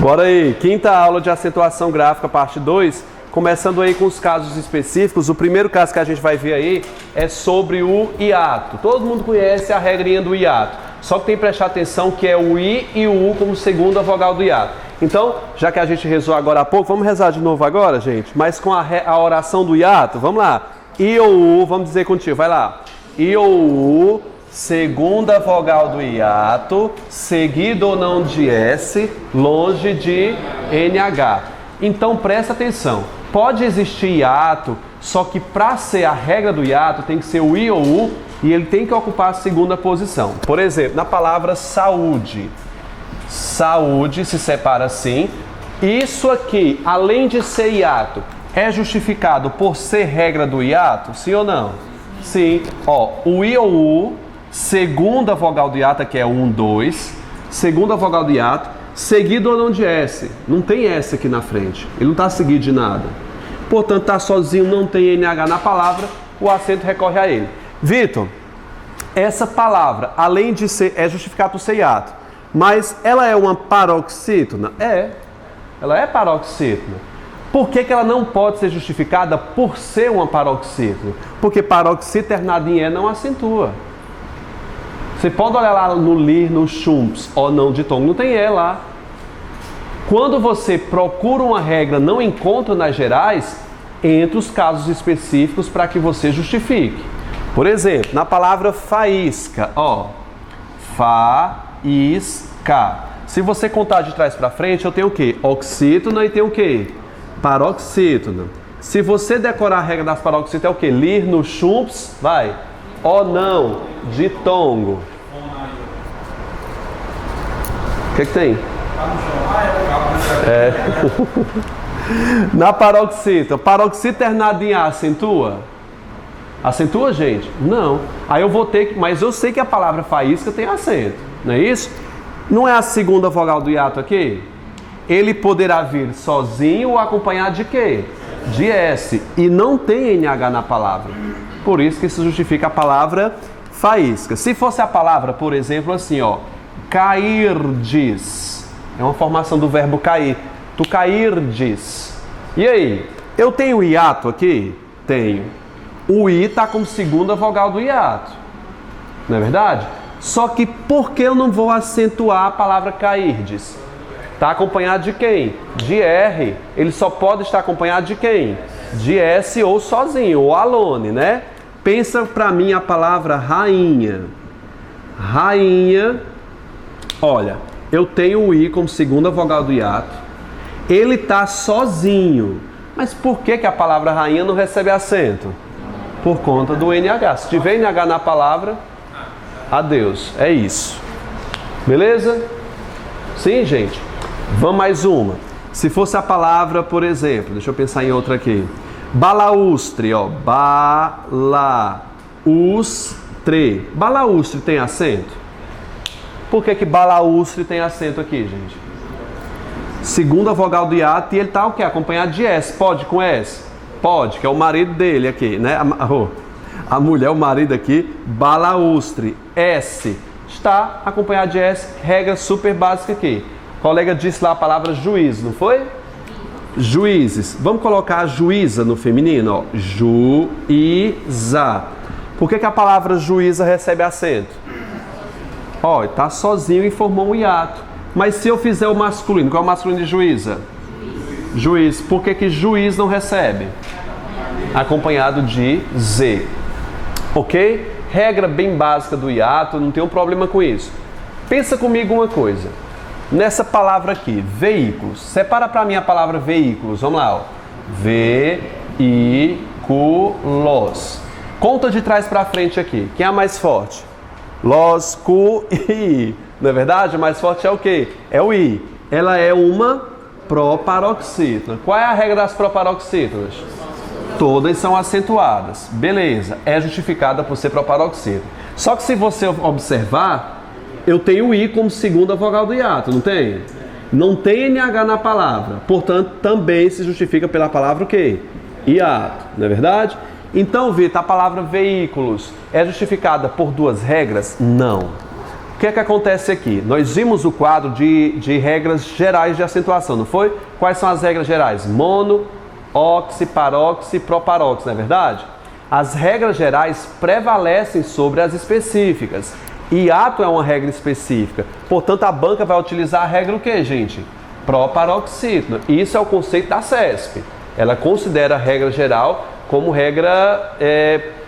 Bora aí, quinta aula de acentuação gráfica, parte 2. Começando aí com os casos específicos. O primeiro caso que a gente vai ver aí é sobre o hiato. Todo mundo conhece a regrinha do hiato. Só que tem que prestar atenção que é o I e o U como segunda vogal do hiato. Então, já que a gente rezou agora há pouco, vamos rezar de novo agora, gente? Mas com a oração do hiato, vamos lá. I ou U, vamos dizer contigo, vai lá. I ou U, segunda vogal do hiato, seguido ou não de S, longe de NH. Então, presta atenção. Pode existir hiato, só que para ser a regra do hiato tem que ser o I ou U e ele tem que ocupar a segunda posição. Por exemplo, na palavra saúde. Saúde se separa assim. Isso aqui, além de ser hiato, é justificado por ser regra do hiato? Sim ou não? Sim. Ó, o I ou U, segunda vogal do hiato, que é 1, 2. Segunda vogal do hiato, seguido ou não de S. Não tem S aqui na frente. Ele não está seguido de nada. Portanto, está sozinho, não tem NH na palavra, o acento recorre a ele. Vitor, essa palavra, além de ser, é justificada por ser hiato, mas ela é uma paroxítona? É. Ela é paroxítona. Por que ela não pode ser justificada por ser uma paroxítona? Porque paroxítona terminada em E não acentua. Você pode olhar lá no lir, no chumps, ou não de tom, não tem E lá. Quando você procura uma regra, não encontra nas gerais, entre os casos específicos para que você justifique. Por exemplo, na palavra faísca, ó, faísca. Se você contar de trás para frente, eu tenho o quê? Oxítona e tenho o quê? Paroxítona. Se você decorar a regra das paroxítonas, é o quê? Lir no chumps, vai. Ó não, ditongo. O que tem? É. Na paroxítona, paroxítona terminada em A acentua? Acentua, gente? Não. Aí eu vou ter que, mas eu sei que a palavra faísca tem acento, não é isso? Não é a segunda vogal do hiato aqui? Ele poderá vir sozinho ou acompanhado de quê? De S. E não tem NH na palavra. Por isso que isso justifica a palavra faísca. Se fosse a palavra, por exemplo, assim, ó, cairdes. É uma formação do verbo cair. Tu cairdes. E aí? Eu tenho hiato aqui? Tenho. O I está como segunda vogal do hiato. Não é verdade? Só que por que eu não vou acentuar a palavra cairdes? Está acompanhado de quem? De R. Ele só pode estar acompanhado de quem? De S ou sozinho, ou alone, né? Pensa para mim a palavra rainha. Rainha. Olha, eu tenho o I como segunda vogal do hiato. Ele está sozinho. Mas por que a palavra rainha não recebe acento? Por conta do NH. Se tiver NH na palavra, adeus. É isso. Beleza? Sim, gente? Vamos mais uma. Se fosse a palavra, por exemplo, deixa eu pensar em outra aqui. Balaústre, ó. Balaústre. Balaústre tem acento? Por que balaústre tem acento aqui, gente? Segunda vogal do hiato e ele tá o quê? Acompanhado de S. Pode com S? Pode, que é o marido dele aqui, né? A mulher, o marido aqui, balaústre. S. Está acompanhado de S. Regra super básica aqui. O colega disse lá a palavra juiz, não foi? Juízes. Vamos colocar a juíza no feminino, ó. Juíza. Por que a palavra juíza recebe acento? Ó, está sozinho e formou um hiato. Mas se eu fizer o masculino, qual é o masculino de juíza? Juiz. Por que juiz não recebe? Acompanhado de Z. Ok? Regra bem básica do hiato, não tem um problema com isso. Pensa comigo uma coisa. Nessa palavra aqui, veículos. Separa para mim a palavra veículos. Vamos lá, ó. Veículos. Conta de trás para frente aqui. Quem é a mais forte? Los, cu, i. Não é verdade? A mais forte é o quê? É o i. Ela é uma proparoxítona. Qual é a regra das proparoxítonas? Todas são acentuadas. Beleza. É justificada por ser proparoxítona. Só que se você observar, eu tenho o I como segunda vogal do hiato, não tem? Não tem NH na palavra. Portanto, também se justifica pela palavra o quê? Hiato. Não é verdade? Então, Vitor, a palavra veículos é justificada por duas regras? Não. que é que acontece aqui? Nós vimos o quadro de regras gerais de acentuação, não foi? Quais são as regras gerais? Mono, oxi, paróxi, proparóxi, não é verdade? As regras gerais prevalecem sobre as específicas. Hiato é uma regra específica. Portanto, a banca vai utilizar a regra o quê, gente? Proparoxítona. Isso é o conceito da CESP. Ela considera a regra geral como regra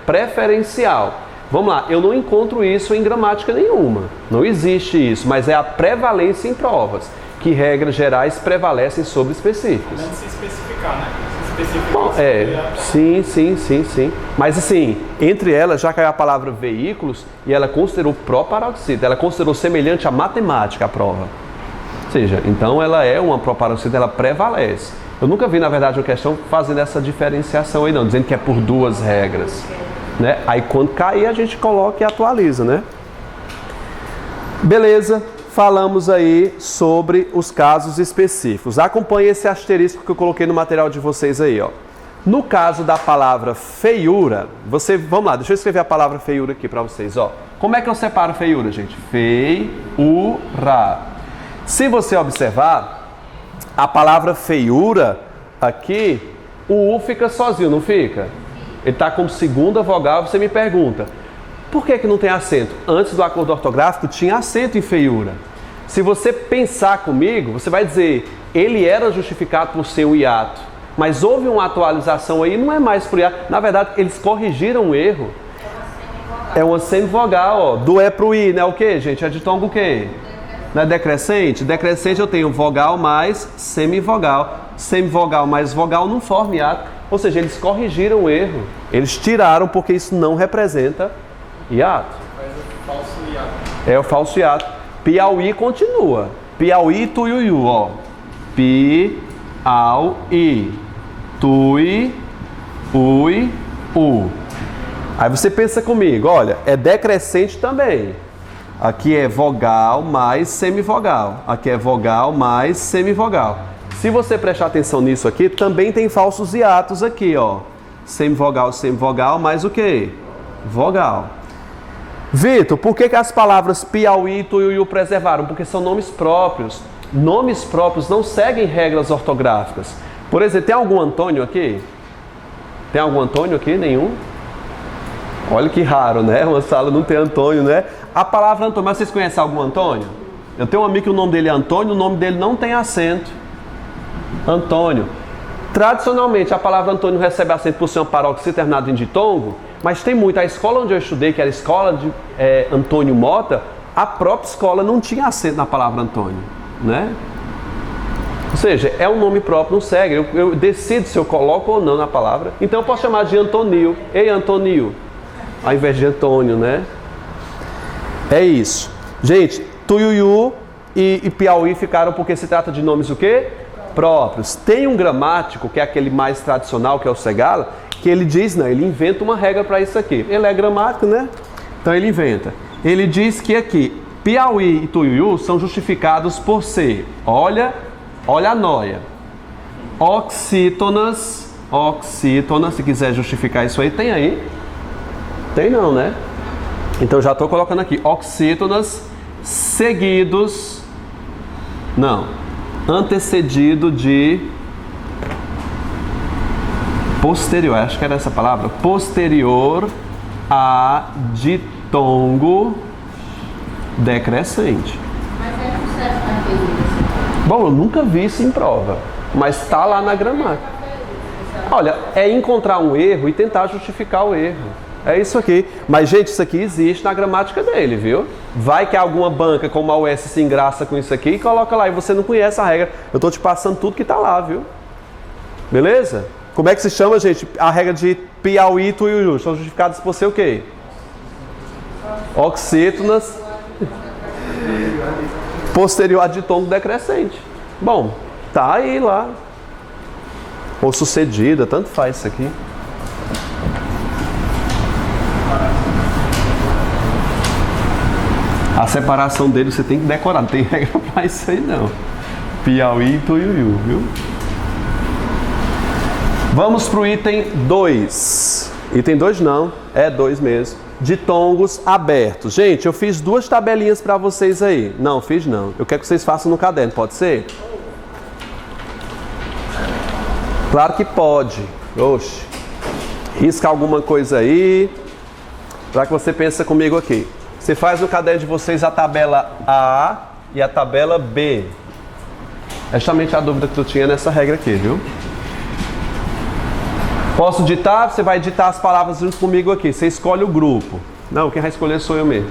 preferencial. Vamos lá, eu não encontro isso em gramática nenhuma. Não existe isso, mas é a prevalência em provas, que regras gerais prevalecem sobre específicas. Não se especificar, né? Bom, sim. Mas assim, entre elas já caiu a palavra veículos e ela considerou proparoxítona, ela considerou semelhante à matemática a prova. Ou seja, então ela é uma proparoxítona, ela prevalece. Eu nunca vi, na verdade, uma questão fazendo essa diferenciação aí não, dizendo que é por duas regras. Né? Aí quando cair a gente coloca e atualiza, né? Beleza, falamos aí sobre os casos específicos. Acompanhe esse asterisco que eu coloquei no material de vocês aí, ó. No caso da palavra feiura, vamos lá, deixa eu escrever a palavra feiura aqui para vocês, ó. Como é que eu separo feiura, gente? Feiura. Se você observar, a palavra feiura aqui, o U fica sozinho, não fica? Ele está como segunda vogal, você me pergunta, por que não tem acento? Antes do acordo ortográfico tinha acento em feiura. Se você pensar comigo, você vai dizer, ele era justificado por ser um hiato, mas houve uma atualização aí, não é mais por hiato. Na verdade, eles corrigiram o erro. É uma semivogal, ó. Do E para o I, né? O que, gente? É ditongo o quê? Não é decrescente? Decrescente eu tenho vogal mais semivogal. Semivogal mais vogal não forma hiato. Ou seja, eles corrigiram o erro. Eles tiraram porque isso não representa hiato. Mas o falso hiato. É o falso hiato. Piauí continua. Piauí, tuiuiu, ó. Pi-au-i. Tui, ui, u. Aí você pensa comigo, olha, é decrescente também. Aqui é vogal mais semivogal. Aqui é vogal mais semivogal. Se você prestar atenção nisso aqui, também tem falsos hiatos aqui, ó. Semivogal, semivogal, mais o quê? Vogal. Vitor, por que as palavras Piauí e Tuiuiu preservaram? Porque são nomes próprios. Nomes próprios não seguem regras ortográficas. Por exemplo, tem algum Antônio aqui? Tem algum Antônio aqui? Nenhum? Olha que raro, né? Uma sala não tem Antônio, né? A palavra Antônio, mas vocês conhecem algum Antônio? Eu tenho um amigo que o nome dele é Antônio, o nome dele não tem acento. Antônio. Tradicionalmente, a palavra Antônio recebe acento por ser uma paróxia terminada em ditongo, mas tem muito. A escola onde eu estudei, que era a escola de Antônio Mota, a própria escola não tinha acento na palavra Antônio, né? Ou seja, é um nome próprio, não segue. Eu decido se eu coloco ou não na palavra. Então eu posso chamar de Antonio. Ei, Antonio. Ao invés de Antônio, né? É isso. Gente, Tuiuiu e Piauí ficaram porque se trata de nomes o quê? Próprios. Tem um gramático, que é aquele mais tradicional, que é o Segala, que ele diz, não, ele inventa uma regra para isso aqui. Ele é gramático, né? Então ele inventa. Ele diz que aqui, Piauí e Tuiuiu são justificados por ser, olha a noia. Oxítonas, se quiser justificar isso aí, tem aí? Tem não, né? Então já estou colocando aqui, oxítonas seguidos, não, antecedido de posterior, acho que era essa palavra, posterior a ditongo decrescente. Mas é um certo naquele. Bom, eu nunca vi isso em prova, mas está lá na gramática. Olha, é encontrar um erro e tentar justificar o erro. É isso aqui. Mas, gente, isso aqui existe na gramática dele, viu? Vai que alguma banca como a UES se engraça com isso aqui e coloca lá. E você não conhece a regra. Eu estou te passando tudo que está lá, viu? Beleza? Como é que se chama, gente? A regra de Piauí e Tuiuiu. São justificadas por ser o quê? Oxítonas. Posterior a ditongo decrescente. Bom, tá aí lá. Ou sucedida, tanto faz isso aqui. A separação dele você tem que decorar, não tem regra pra isso aí não. Piauí e Tuiuiu, viu? Vamos pro item 2. Item 2 não, é 2 mesmo. ditongos abertos. Gente, eu fiz 2 tabelinhas para vocês aí. Não, fiz não. Eu quero que vocês façam no caderno, pode ser? Claro que pode. Oxe. Risca alguma coisa aí. Para que você pense comigo aqui. Você faz no caderno de vocês a tabela A e a tabela B. É justamente a dúvida que tu tinha nessa regra aqui, viu? Posso ditar? Você vai ditar as palavras junto comigo aqui. Você escolhe o grupo. Não, quem vai escolher sou eu mesmo.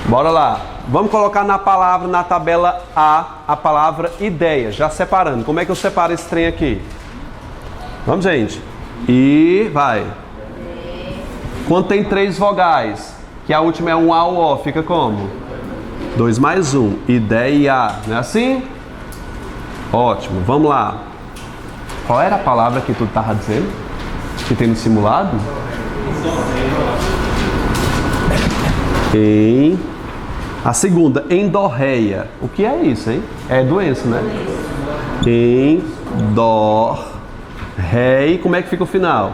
Bora lá. Vamos colocar na palavra, na tabela A palavra ideia. Já separando. Como é que eu separo esse trem aqui? Vamos, gente. E vai. Quando tem 3 vogais, que a última é um A ou O, fica como? 2 mais 1. Ideia. Não é assim? Ótimo. Vamos lá. Qual era a palavra que tu estava dizendo? Que tem no simulado? A segunda, endorreia. O que é isso, hein? É doença, né? Endorreia. Como é que fica o final?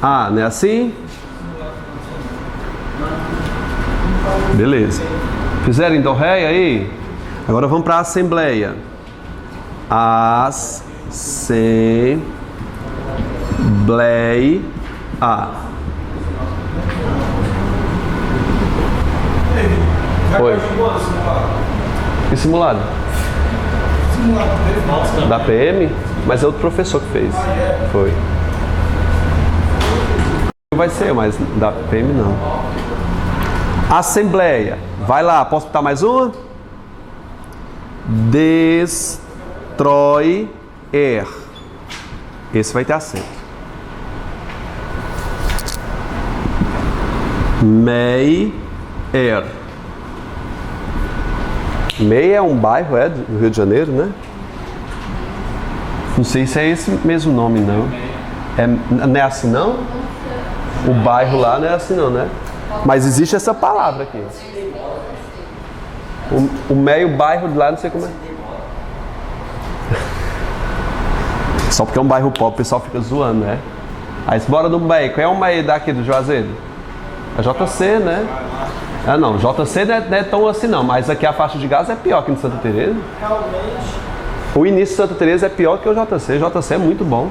Ah, não é assim? Beleza. Fizeram endorreia aí? Agora vamos para a assembleia. Assembleia. Oi. Que simulado? Da PM? Mas é outro professor que fez. Foi. Vai ser, mas da PM não. Assembleia. Vai lá, posso botar mais uma? Destroyer. Esse vai ter acento. Meyer. Meia é um bairro, do Rio de Janeiro, né? Não sei se é esse mesmo nome, não. Não é assim, não? O bairro lá não é assim, não, né? Mas existe essa palavra aqui. O meio bairro de lá, não sei como é. Só porque é um bairro pobre, o pessoal fica zoando, né? Aí, bora do meio. Qual é o meio daqui do Juazeiro? É JC, né? Ah, não, JC não é tão assim não, mas aqui a faixa de gás é pior que no Santa Teresa. O início de Santa Teresa é pior que o JC. O JC é muito bom.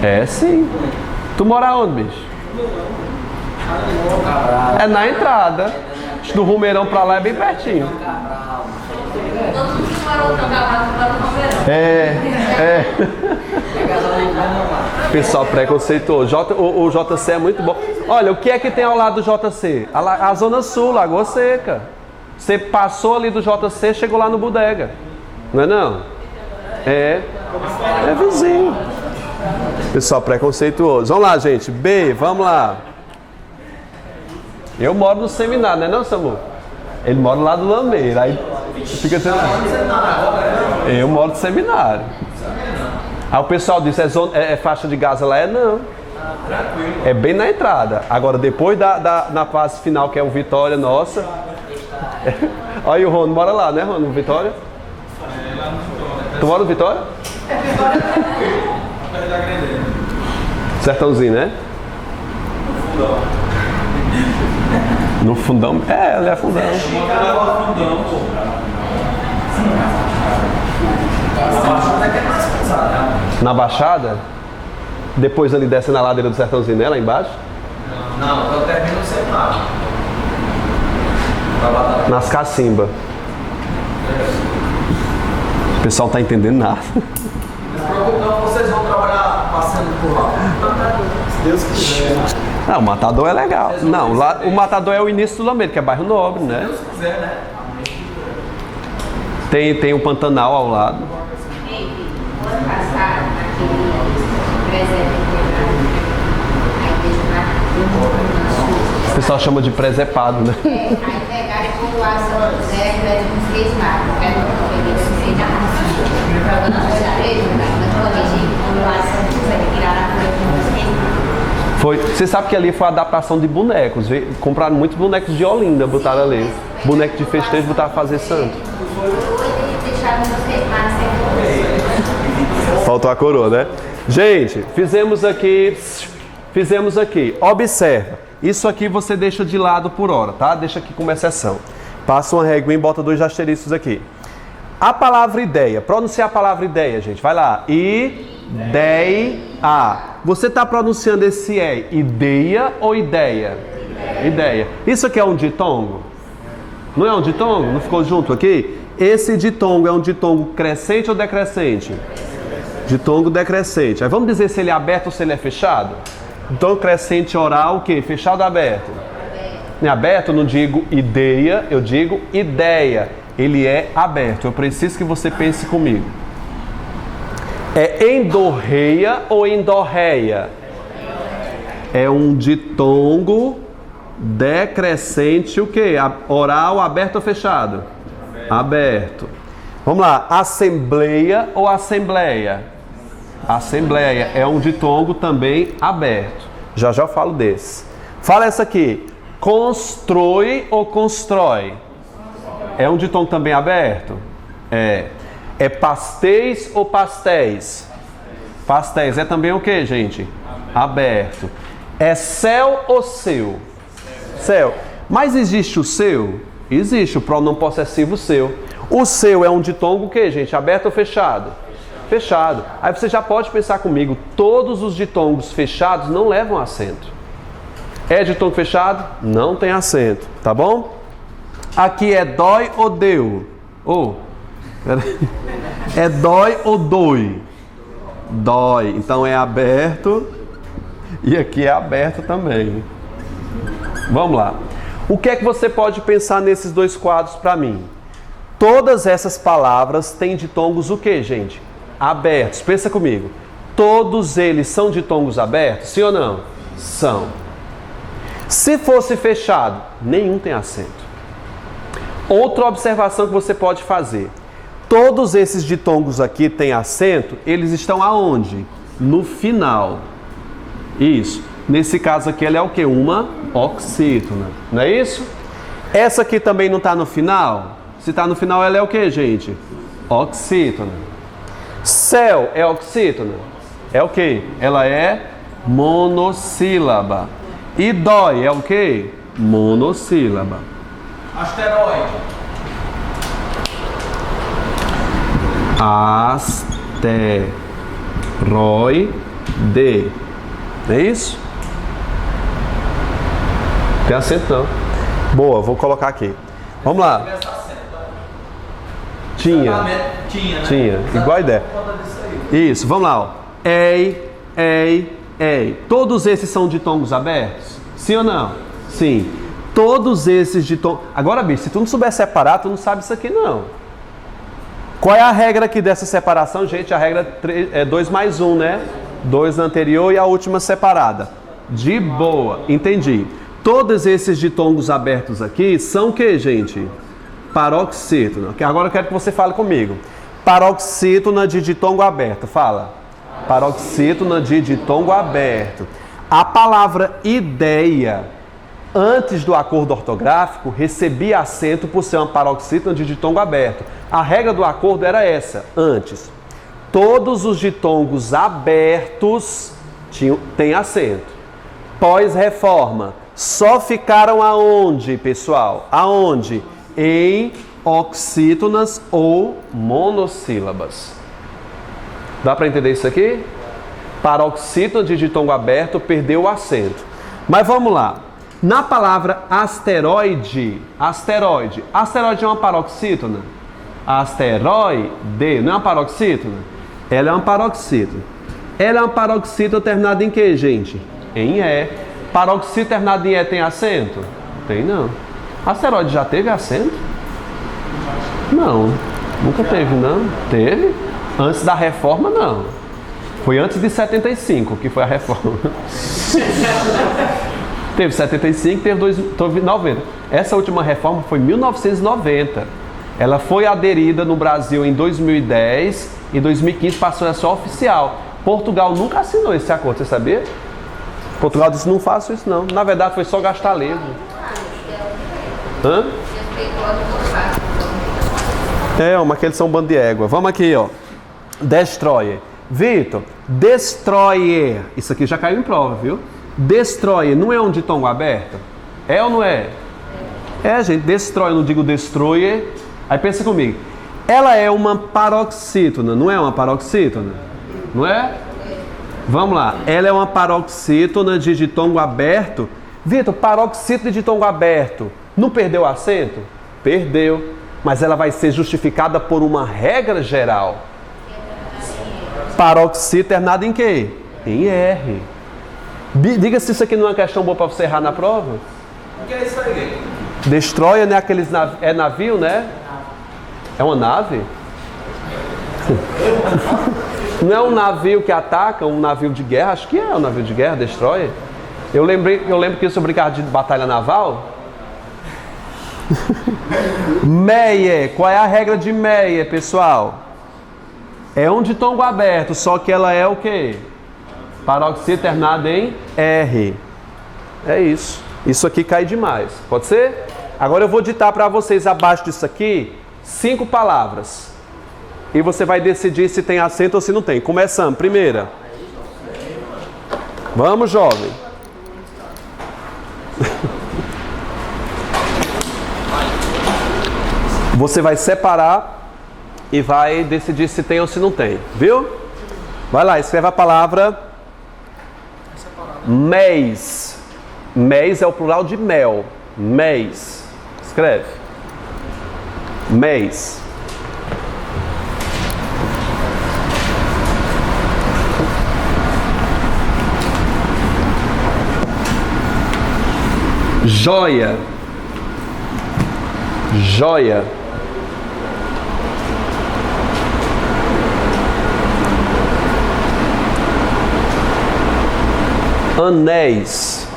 É sim. Tu mora onde, bicho? É na entrada. Do Rumeirão pra lá é bem pertinho. Pessoal preconceituoso. O JC é muito bom. Olha, o que é que tem ao lado do JC? A Zona Sul, Lagoa Seca. Você passou ali do JC, chegou lá no Bodega. Não é não? É vizinho. Pessoal preconceituoso. Vamos lá, gente. B, vamos lá. Eu moro no seminário, não é não, Samu? Ele mora lá do Lameira. Aí fica tendo... Eu moro no seminário. Aí o pessoal disse, é faixa de gás lá? Não. É bem na entrada. Agora, depois na fase final, que é o Vitória, nossa. Olha aí o Rono, mora lá, né, Rono? Vitória? Tu mora no Vitória? Sertãozinho, né? No fundão? Ele é fundão. Na Baixada? Depois ali desce na ladeira do Sertãozinho, né? Lá embaixo? Não, eu termino no seminário. Nas Cacimba. O pessoal não tá entendendo nada. Não se preocupe não, vocês vão trabalhar passando por lá. Se Deus quiser. Não, o Matador é legal. Não, lá, o Matador é o início do Lameiro, que é bairro nobre, né? Se Deus quiser, né? Tem o Pantanal ao lado. Ano passado, naquele presépio O pessoal chama de presepado, né? aí pegaram a população do Zé, não fez nada. Aí eu peguei, não sei nada. Jogando as coisas, mas corrigi a população do Zé, tiraram a coisa que não fez nada. Você sabe que ali foi a adaptação de bonecos. Compraram muitos bonecos de Olinda, botaram ali. Boneco de festejo, botaram pra fazer santo. Faltou a coroa, né? Gente, fizemos aqui. Observa. Isso aqui você deixa de lado por hora, tá? Deixa aqui como exceção. Passa uma régua e bota 2 asteriscos aqui. A palavra ideia. Pronunciar a palavra ideia, gente. Vai lá. Ideia. Você está pronunciando esse ideia ou ideia? Ideia. Isso aqui é um ditongo? Não é um ditongo? Não ficou junto aqui? Esse ditongo é um ditongo crescente ou decrescente? Ditongo decrescente. Aí vamos dizer se ele é aberto ou se ele é fechado? Ditongo crescente oral, o quê? Fechado ou aberto? Em aberto eu não digo ideia, eu digo ideia. Ele é aberto. Eu preciso que você pense comigo. É endorreia ou endorreia? É um ditongo decrescente, o quê? Oral, aberto ou fechado? Aberto. Vamos lá. Assembleia ou assembleia? Assembleia. É um ditongo também aberto. Já já eu falo desse. Fala essa aqui. Constrói ou constrói? É um ditongo também aberto? É. É pastéis ou pastéis? Pastéis. É também o que, gente? Aberto. É céu ou seu? Céu. Mas existe o seu? Existe o pronome possessivo seu. O seu é um ditongo o que, gente? Aberto ou fechado? Fechado. Aí você já pode pensar comigo, todos os ditongos fechados não levam acento. É ditongo fechado? Não tem acento, tá bom? Aqui é dói ou deu? É dói ou doi? Dói. Então é aberto e aqui é aberto também. Vamos lá. O que é que você pode pensar nesses 2 quadros para mim? Todas essas palavras têm ditongos o que, gente? Abertos. Pensa comigo. Todos eles são ditongos abertos? Sim ou não? São. Se fosse fechado, nenhum tem acento. Outra observação que você pode fazer. Todos esses ditongos aqui têm acento, eles estão aonde? No final. Isso. Nesse caso aqui, ela é o quê? Uma oxítona. Não é isso? Essa aqui também não está no final? Se está no final, ela é o quê, gente? Oxítona. Céu é oxítona? É o quê? Ela é monossílaba. E dói é o quê? Monossílaba. Asteroide. Asteroide. Não é isso? Tem acento não. Boa, vou colocar aqui. Vamos lá. Tinha. Né? Tinha. Igual a ideia. Isso, vamos lá. Ó. Ei. Todos esses são ditongos abertos? Sim ou não? Sim. Todos esses ditongos... Agora, bicho, se tu não souber separar, tu não sabe isso aqui não. Qual é a regra aqui dessa separação, gente? A regra é 2 mais 1, né? 2 anterior e a última separada. De boa, entendi. Todos esses ditongos abertos aqui são o que, gente? Paroxítona. Agora eu quero que você fale comigo. Paroxítona de ditongo aberto. Fala. Paroxítona de ditongo aberto. A palavra ideia, antes do acordo ortográfico, recebia acento por ser uma paroxítona de ditongo aberto. A regra do acordo era essa, antes. Todos os ditongos abertos têm acento. Pós-reforma, só ficaram aonde, pessoal? Aonde? Em oxítonas ou monossílabas. Dá para entender isso aqui? Paroxítona de ditongo aberto perdeu o acento. Mas vamos lá. Na palavra asteroide é uma paroxítona? Asteroide não é uma paroxítona? Ela é uma paroxítona. Ela é uma paroxítona terminada em que, gente? Em E. Paroxítona terminada em E tem acento? Tem não. Asteroide já teve acento? Não. Nunca teve, não. Teve? Antes da reforma, não. Foi antes de 75 que foi a reforma. Teve 75, teve 90. Essa última reforma foi em 1990. Ela foi aderida no Brasil em 2010 e em 2015 passou a ser oficial. Portugal nunca assinou esse acordo, você sabia? Portugal disse, não faço isso não. Na verdade foi só gastar livro. Hã? Mas que eles são um bando de égua. Vamos aqui, ó. Destroyer. Vitor, destroyer. Isso aqui já caiu em prova, viu? Destroyer não é um ditongo aberto? É ou não é? É, gente, destroyer, eu não digo destroyer. Aí pensa comigo. Ela é uma paroxítona, não é uma paroxítona? Não é? Vamos lá. Ela é uma paroxítona de ditongo aberto. Vitor, paroxítona de ditongo aberto. Não perdeu o acento? Perdeu. Mas ela vai ser justificada por uma regra geral. Paroxítona terminada em quê? Em R. Diga se isso aqui não é uma questão boa para você errar na prova. O que é isso aí? Destroyer, né? É navio, né? É uma nave? Não é um navio que ataca, um navio de guerra? Acho que é um navio de guerra, destroyer. Eu lembro que isso é brincava de batalha naval. Meyer, qual é a regra de Meyer, pessoal? É um ditongo aberto, só que ela é o quê? Paroxítona terminada em R. É isso. Isso aqui cai demais. Pode ser? Agora eu vou ditar para vocês abaixo disso aqui 5 palavras. E você vai decidir se tem acento ou se não tem. Começamos. Primeira. Vamos, jovem. Você vai separar e vai decidir se tem ou se não tem. Viu? Vai lá, escreve a palavra mês. Mês é o plural de mel. Mês. Escreve. Mês. Joia. Joia. Anéis.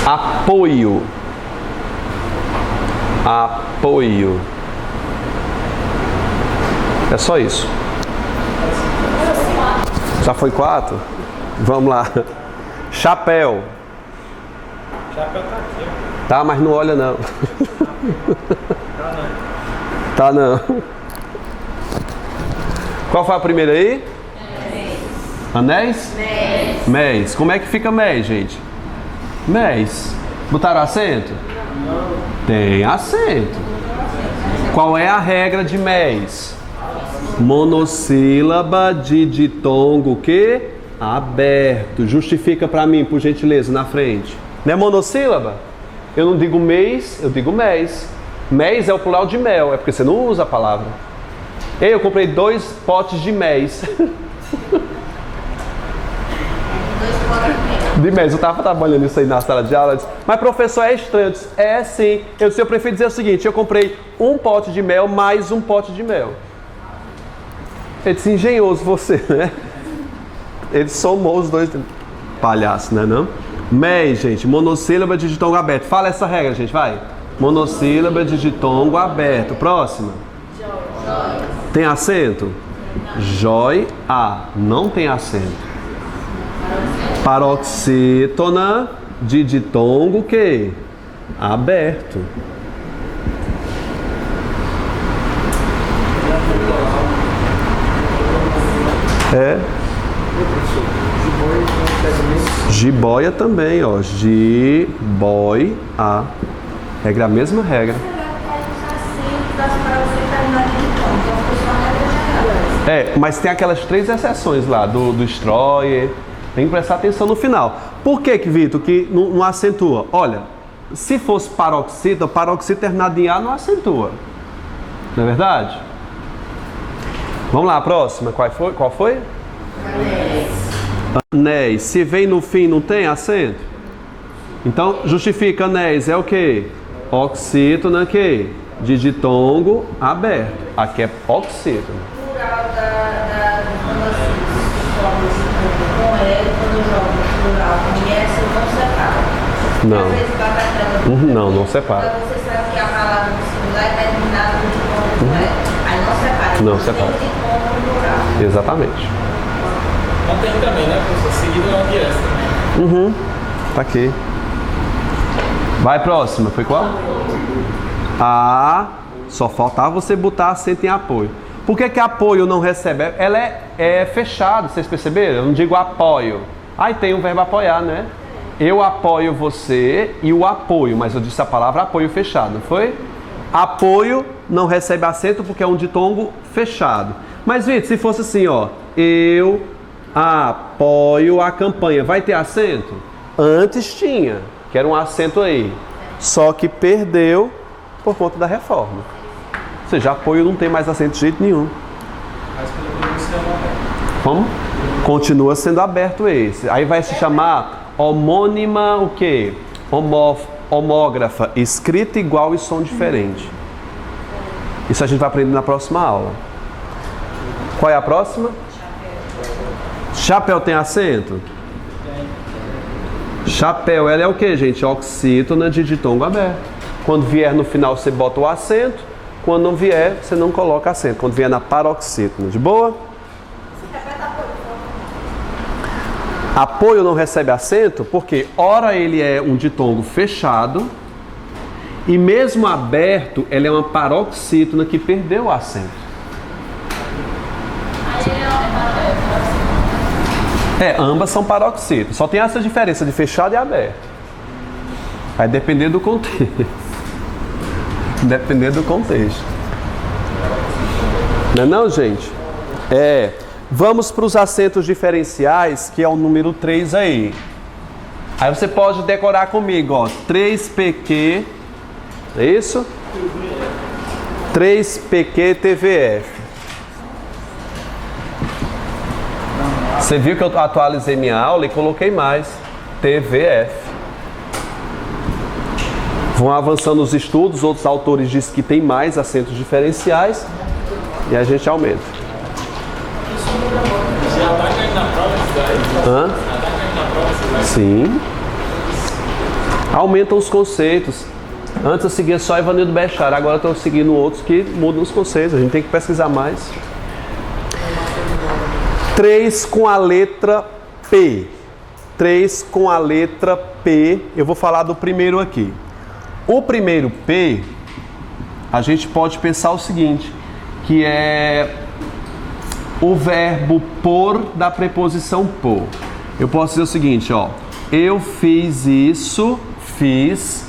Apoio. Apoio. É só isso. Já foi 4? Vamos lá. Chapéu. Chapéu tá aqui, ó. Tá, mas não olha não. Tá não. Qual foi a primeira aí? Anéis? Mês. Como é que fica mês, gente? Mês. Botaram acento? Tem acento. Qual é a regra de mês? Monossílaba de ditongo que? Aberto. Justifica pra mim, por gentileza, na frente. Não é monossílaba? Eu não digo mês, eu digo mês. Mês é o plural de mel, é porque você não usa a palavra. Eu comprei 2 potes de mês. De mês, eu estava trabalhando isso aí na sala de aula. Eu disse, mas professor, é estranho. Eu disse, é sim. Eu prefiro dizer o seguinte: eu comprei 1 pote de mel mais 1 pote de mel. Ele disse, engenhoso você, né? Ele somou os 2. Palhaço, né não? Mês, gente, monossílaba de ditongo aberto. Fala essa regra, gente, vai. Monossílaba de ditongo aberto. Próxima. Tem acento? Jói, A. Não tem acento. Paroxítona de ditongo que? Aberto. É. Jiboia também, ó. Jiboia. Regra, a mesma regra. É, mas tem aquelas 3 exceções lá do destroyer. Tem que prestar atenção no final. Por que, Vitor, que não acentua? Olha, se fosse paroxítona, paroxítona terminada em A não acentua. Não é verdade? Vamos lá, a próxima. Qual foi? Anéis. Se vem no fim, não tem acento? Então, justifica anéis. É o quê? Oxítona que? De ditongo aberto. Aqui é oxítona. Plural da quando eu jogo plural com S, eu não separo. Não. Não separa. Quando você sabe que a palavra no singular é terminada no ditongo, aí não separa. Não separa. Exatamente. Não tem também, né, professor? Seguido não de S também. Tá aqui. Vai, próxima. Foi qual? A Só faltava você botar acento em apoio. Por que apoio não recebe? Ela é fechado, vocês perceberam? Eu não digo apoio. Aí tem o verbo apoiar, né? Eu apoio você e o apoio, mas eu disse a palavra apoio fechado, não foi? Apoio não recebe acento porque é um ditongo fechado. Mas, Vitor, se fosse assim, ó, eu apoio a campanha, vai ter acento? Antes tinha, que era um acento aí. Só que perdeu por conta da reforma. Ou seja, apoio não tem mais acento de jeito nenhum. Mas pelo menos é aberto. Como? Continua sendo aberto esse. Aí vai se chamar homônima o quê? Homógrafa, escrita igual e som diferente. Isso a gente vai aprender na próxima aula. Qual é a próxima? Chapéu tem acento? Chapéu, ela é o que, gente? Oxítona de ditongo aberto. Quando vier no final, você bota o acento. Quando não vier, você não coloca acento. Quando vier na paroxítona, de boa? Apoio não recebe acento porque, ora, ele é um ditongo fechado e mesmo aberto, ele é uma paroxítona que perdeu o acento. Ambas são paroxítonas. Só tem essa diferença de fechado e aberto. Vai depender do contexto. Depender do contexto. Não é não, gente? Vamos para os acentos diferenciais, que é o número 3 aí. Aí você pode decorar comigo, ó. 3PQ. É isso? 3PQ TVF. Você viu que eu atualizei minha aula e coloquei mais. TVF. Vão avançando os estudos, outros autores dizem que tem mais acentos diferenciais e a gente aumenta. Já está caindo na prova isso daí? Hã? Já está caindo na prova isso daí? Sim. Aumentam os conceitos. Antes eu seguia só Ivanildo Bechara, agora estou seguindo outros que mudam os conceitos. A gente tem que pesquisar mais. 3 com a letra P. 3 com a letra P. Eu vou falar do primeiro aqui. O primeiro P, a gente pode pensar o seguinte, que é o verbo por da preposição por. Eu posso dizer o seguinte, ó. Eu fiz isso, fiz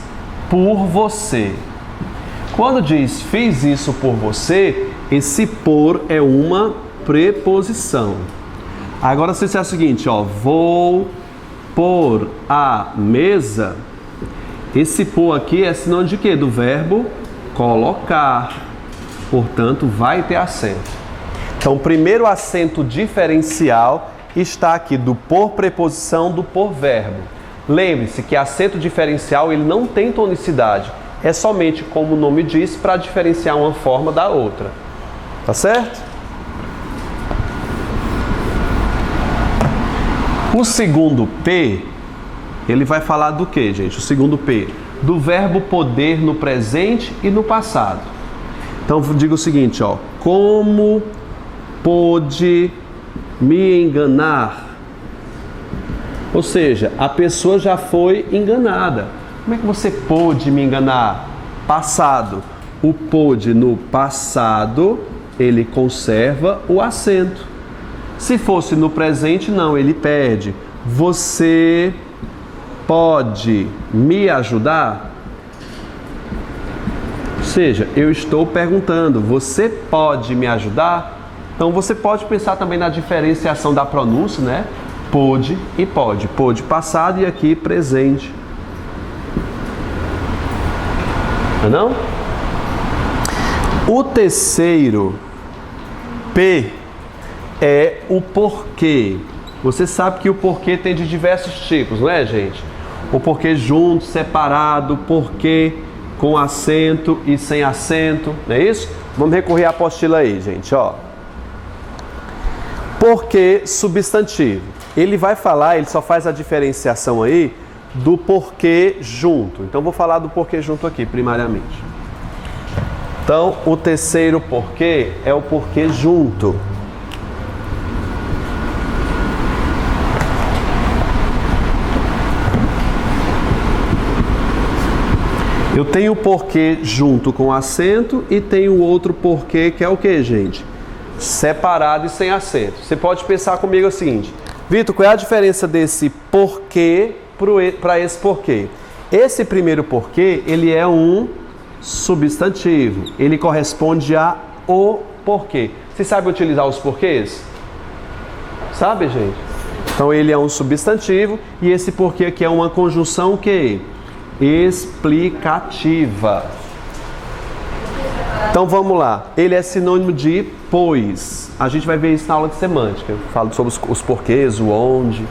por você. Quando diz fiz isso por você, esse por é uma preposição. Agora se disser o seguinte, ó, vou pôr a mesa, esse pôr aqui é sinônimo de quê? Do verbo colocar. Portanto, vai ter acento. Então, o primeiro acento diferencial está aqui do por preposição, do por verbo. Lembre-se que acento diferencial ele não tem tonicidade. É somente, como o nome diz, para diferenciar uma forma da outra. Tá certo? O segundo P, ele vai falar do que, gente? O segundo P, do verbo poder no presente e no passado. Então, diga o seguinte, ó. Como pôde me enganar? Ou seja, a pessoa já foi enganada. Como é que você pôde me enganar? Passado. O pôde no passado, ele conserva o acento. Se fosse no presente, não, ele perde. Você pode me ajudar? Ou seja, eu estou perguntando, você pode me ajudar? Então você pode pensar também na diferenciação da pronúncia, né? Pôde e pode. Pôde passado e aqui presente. Não? O terceiro P é o porquê. Você sabe que o porquê tem de diversos tipos, não é, gente? O porquê junto, separado, porquê com acento e sem acento, não é isso? Vamos recorrer à apostila aí, gente, ó. Porquê substantivo. Ele vai falar, ele só faz a diferenciação aí do porquê junto. Então, vou falar do porquê junto aqui, primariamente. Então, o terceiro porquê é o porquê junto. Eu tenho o porquê junto com o acento e tenho outro porquê que é o que, gente? Separado e sem acento. Você pode pensar comigo o seguinte: Vitor, qual é a diferença desse porquê para esse porquê? Esse primeiro porquê, ele é um substantivo. Ele corresponde a o porquê. Você sabe utilizar os porquês? Sabe, gente? Então ele é um substantivo e esse porquê aqui é uma conjunção que explicativa. Então vamos lá. Ele é sinônimo de pois. A gente vai ver isso na aula de semântica. Eu falo sobre os porquês, o onde.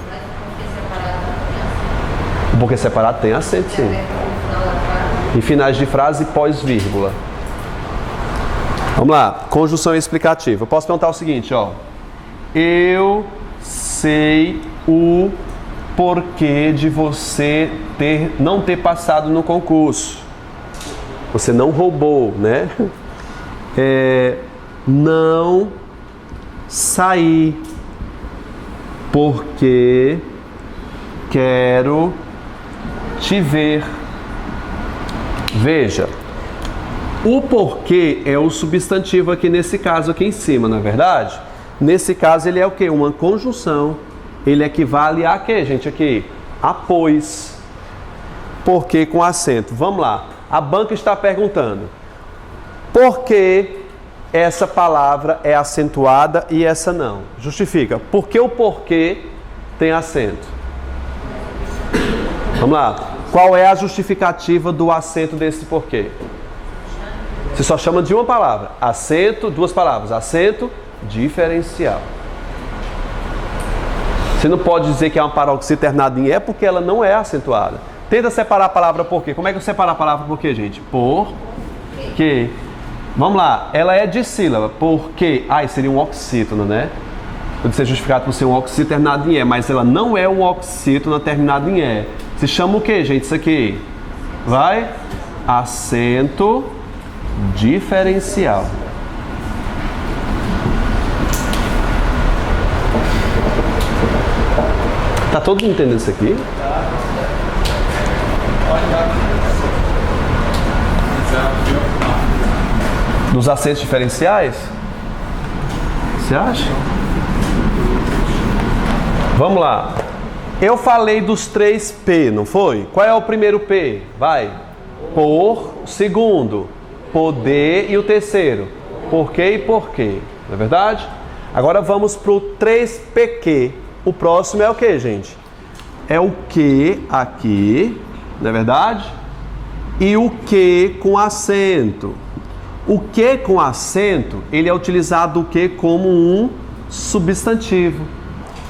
O porquê separado tem acento, sim. Em finais de frase, pós-vírgula. Vamos lá. Conjunção explicativa. Eu posso perguntar o seguinte, ó. Eu sei o porquê de você não ter passado no concurso. Você não roubou, né? Não saí porque quero te ver. Veja, o porquê é o substantivo aqui nesse caso aqui em cima, não é verdade? Nesse caso ele é o quê? Uma conjunção. Ele equivale a quê, gente? Aqui, a pois. Porquê com acento. Vamos lá. A banca está perguntando: por que essa palavra é acentuada e essa não? Justifica. Por que o porquê tem acento? Vamos lá. Qual é a justificativa do acento desse porquê? Você só chama de uma palavra. Acento, duas palavras. Acento diferencial. Você não pode dizer que é uma paroxítona terminada em é porque ela não é acentuada. Tenta separar a palavra por quê. Como é que eu separo a palavra por quê, gente? Por quê. Vamos lá. Ela é dissílaba. Por quê? Seria um oxítono, né? Pode ser justificado por ser um oxítono terminado em é, mas ela não é um oxítono terminado em é. Se chama o quê, gente? Isso aqui. Vai. Acento diferencial. Tá todo mundo entendendo isso aqui? Dos acentos diferenciais? Você acha? Vamos lá. Eu falei dos 3 P, não foi? Qual é o primeiro P? Vai. Por. O segundo. Poder. E o terceiro? Porquê e porquê. Não é verdade? Agora vamos para o 3PQ. O próximo é o que, gente? É o que aqui, não é verdade? E o que com acento. O que com acento, ele é utilizado o que como um substantivo.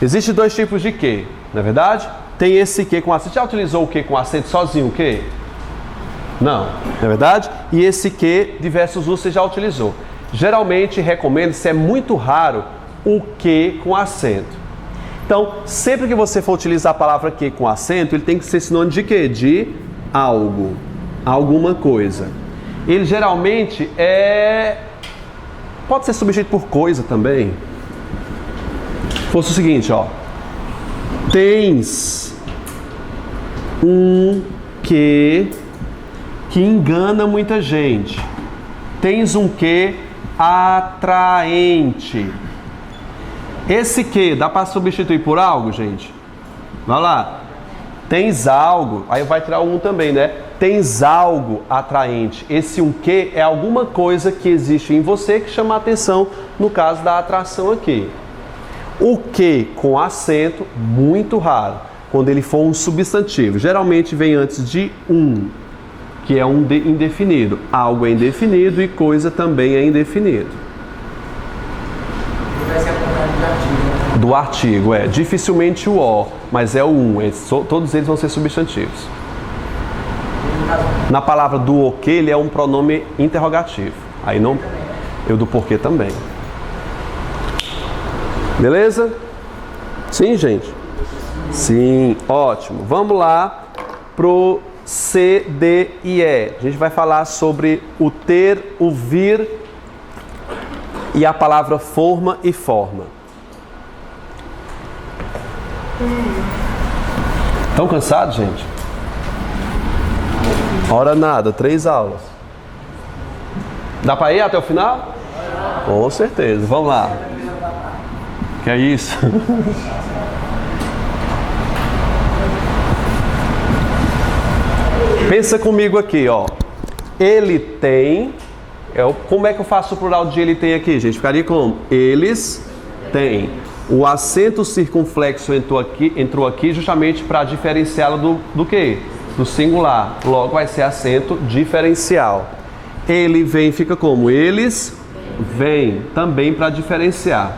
Existem 2 tipos de que, não é verdade? Tem esse que com acento. Já utilizou o que com acento sozinho, o que? Não, não é verdade? E esse que, diversos usos, você já utilizou. Geralmente, recomendo, se é muito raro, o que com acento. Então, sempre que você for utilizar a palavra que com acento, ele tem que ser sinônimo de quê? De algo, alguma coisa. Ele geralmente pode ser substituído por coisa também. Fosse o seguinte, ó. Tens um que engana muita gente. Tens um que atraente. Esse que dá para substituir por algo, gente? Vai lá. Tens algo, aí vai tirar um também, né? Tens algo atraente. Esse um que é alguma coisa que existe em você que chama a atenção, no caso da atração aqui. O que com acento, muito raro, quando ele for um substantivo. Geralmente vem antes de um, que é um indefinido. Algo é indefinido e coisa também é indefinido. Do artigo, dificilmente o O, mas é o um, todos eles vão ser substantivos. Na palavra do o que, ele é um pronome interrogativo. Aí não, eu do porquê também. Beleza? Sim, gente? Sim, ótimo. Vamos lá pro C, D e E. A gente vai falar sobre o ter, o vir e a palavra forma e forma. Estão cansados, gente? Hora nada, 3 aulas. Dá para ir até o final? Com certeza, vamos lá. Que é isso? Pensa comigo aqui, ó. Ele tem. Como é que eu faço o plural de ele tem aqui, gente? Ficaria como? Eles têm. O acento circunflexo entrou aqui justamente para diferenciá-lo do quê? Do singular. Logo vai ser acento diferencial. Ele vem, fica como? Eles vêm, também para diferenciar.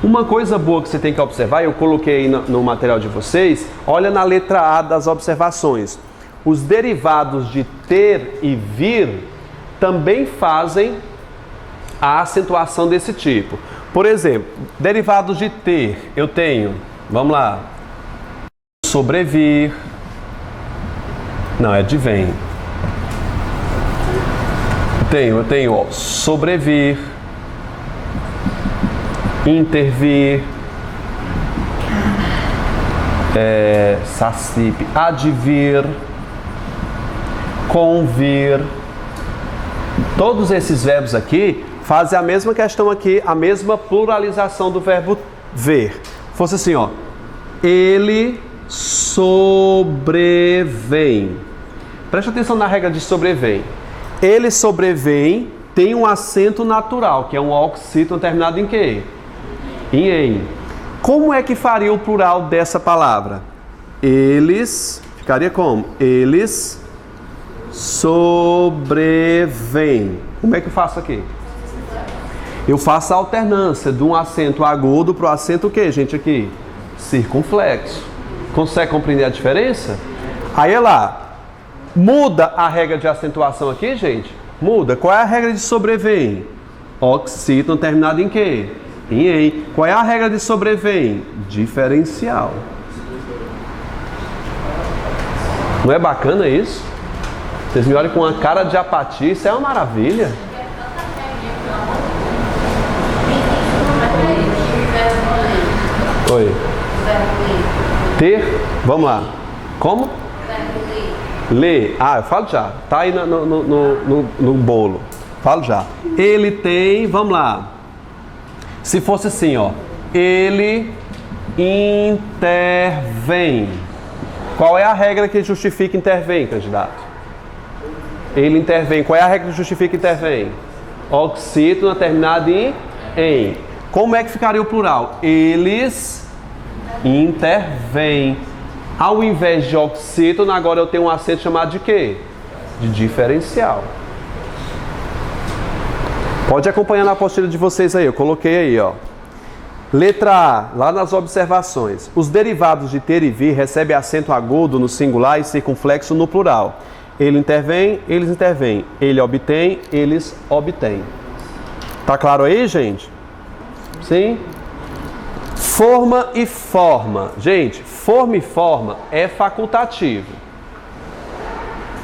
Uma coisa boa que você tem que observar, eu coloquei aí no material de vocês, olha na letra A das observações. Os derivados de ter e vir também fazem a acentuação desse tipo. Por exemplo, derivados de ter, eu tenho, vamos lá, sobrevir, não, é de vem. Eu tenho ó, sobrevir, intervir, sacipe, advir, convir. Todos esses verbos aqui fazem a mesma questão aqui, a mesma pluralização do verbo ver. Fosse assim, ó. Ele sobrevém. Preste atenção na regra de sobrevém. Ele sobrevém tem um acento natural, que é um oxítono terminado em quê? Em. Como é que faria o plural dessa palavra? Eles, ficaria como? Eles sobrevêm. Como é que eu faço aqui? Eu faço a alternância de um acento agudo para o acento o quê, gente, aqui? Circunflexo. Consegue compreender a diferença? Aí é lá. Muda a regra de acentuação aqui, gente? Muda. Qual é a regra de sobrevém? Oxítono terminado em quê? Em. Qual é a regra de sobrevém? Diferencial. Não é bacana isso? Vocês me olham com uma cara de apatia, isso é uma maravilha. Oi. Ter? Vamos lá. Como? Ler. Ah, eu falo já. Tá aí no bolo. Falo já. Ele tem, vamos lá. Se fosse assim, ó. Ele intervém. Qual é a regra que justifica intervém, candidato? Ele intervém. Qual é a regra que justifica intervém? Oxítono terminado em. Como é que ficaria o plural? Eles intervêm. Ao invés de oxítono, agora eu tenho um acento chamado de quê? De diferencial. Pode acompanhar na apostila de vocês aí, eu coloquei aí, ó. Letra A, lá nas observações. Os derivados de ter e vir recebem acento agudo no singular e circunflexo no plural. Ele intervém, eles intervêm. Ele obtém, eles obtêm. Tá claro aí, gente? Sim? Forma e forma. Gente, forma e forma é facultativo.